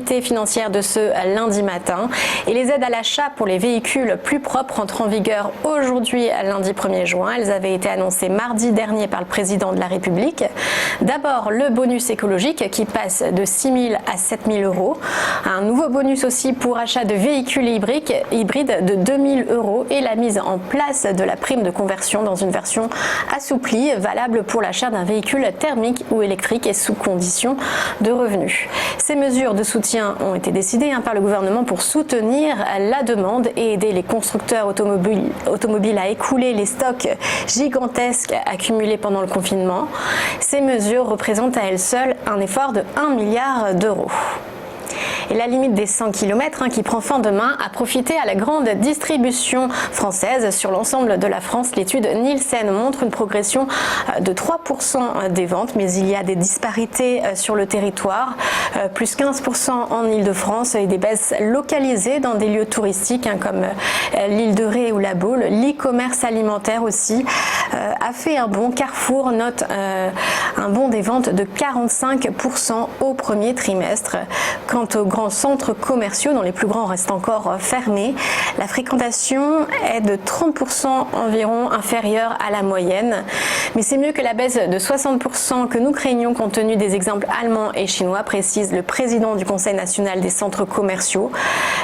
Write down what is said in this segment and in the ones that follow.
l'actualité financière de ce lundi matin. Et les aides à l'achat pour les véhicules plus propres entrent en vigueur aujourd'hui, lundi 1er juin. Elles avaient été annoncées mardi dernier par le président de la République. D'abord, le bonus écologique qui passe de 6 000 à 7 000 euros. Un nouveau bonus aussi pour achat de véhicules hybrides de 2 000 euros et la mise en place de la prime de conversion dans une version assouplie, valable pour l'achat d'un véhicule thermique ou électrique et sous condition de revenus. Ces mesures de soutien ont été décidées par le gouvernement pour soutenir la demande et aider les constructeurs automobiles à écouler les stocks gigantesques accumulés pendant le confinement. Ces mesures représentent à elles seules un effort de 1 milliard d'euros. Et la limite des 100 km qui prend fin demain a profité à la grande distribution française. Sur l'ensemble de la France, l'étude Nielsen montre une progression de 3% des ventes, mais il y a des disparités sur le territoire, plus 15% en Île-de-France et des baisses localisées dans des lieux touristiques comme l'île de Ré ou la Baule. L'e-commerce alimentaire aussi a fait un bond. Carrefour note un bond des ventes de 45% au premier trimestre. Quant aux grands centres commerciaux, dont les plus grands restent encore fermés, la fréquentation est de 30% environ inférieure à la moyenne. Mais c'est mieux que la baisse de 60% que nous craignions compte tenu des exemples allemands et chinois, précise le président du Conseil national des centres commerciaux.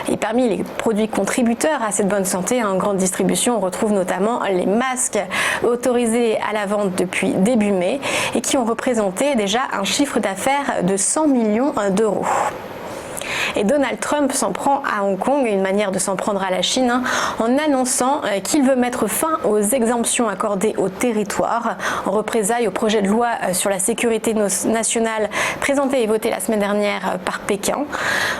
Et parmi les produits contributeurs à cette bonne santé en grande distribution, on retrouve notamment les masques autorisés à la vente depuis début mai et qui ont représenté déjà un chiffre d'affaires de 100 millions d'euros. Et Donald Trump s'en prend à Hong Kong, une manière de s'en prendre à la Chine, en annonçant qu'il veut mettre fin aux exemptions accordées au territoire en représailles au projet de loi sur la sécurité nationale présenté et voté la semaine dernière par Pékin.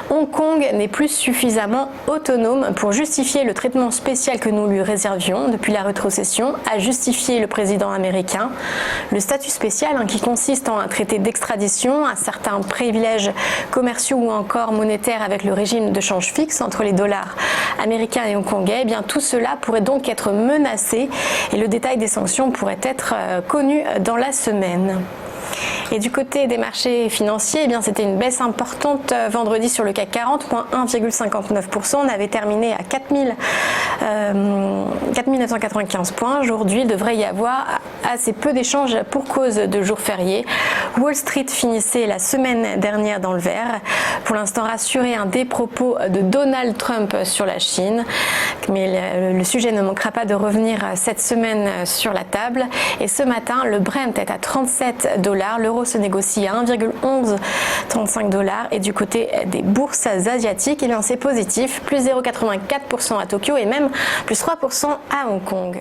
Hong Kong n'est plus suffisamment autonome pour justifier le traitement spécial que nous lui réservions depuis la rétrocession, a justifié le président américain. Le statut spécial qui consiste en un traité d'extradition, un certain privilèges commerciaux ou encore monétaire avec le régime de change fixe entre les dollars américains et hongkongais, tout cela pourrait donc être menacé et le détail des sanctions pourrait être connu dans la semaine. Et du côté des marchés financiers, c'était une baisse importante vendredi sur le CAC 40, moins 1,59%. On avait terminé à 4 995 points. Aujourd'hui, il devrait y avoir assez peu d'échanges pour cause de jours fériés. Wall Street finissait la semaine dernière dans le vert. Pour l'instant rassuré des propos de Donald Trump sur la Chine. Mais le sujet ne manquera pas de revenir cette semaine sur la table. Et ce matin, le Brent est à 37 $. L'euro se négocie à 1,1135 $ et du côté des bourses asiatiques, c'est positif, plus 0,84% à Tokyo et même plus 3% à Hong Kong.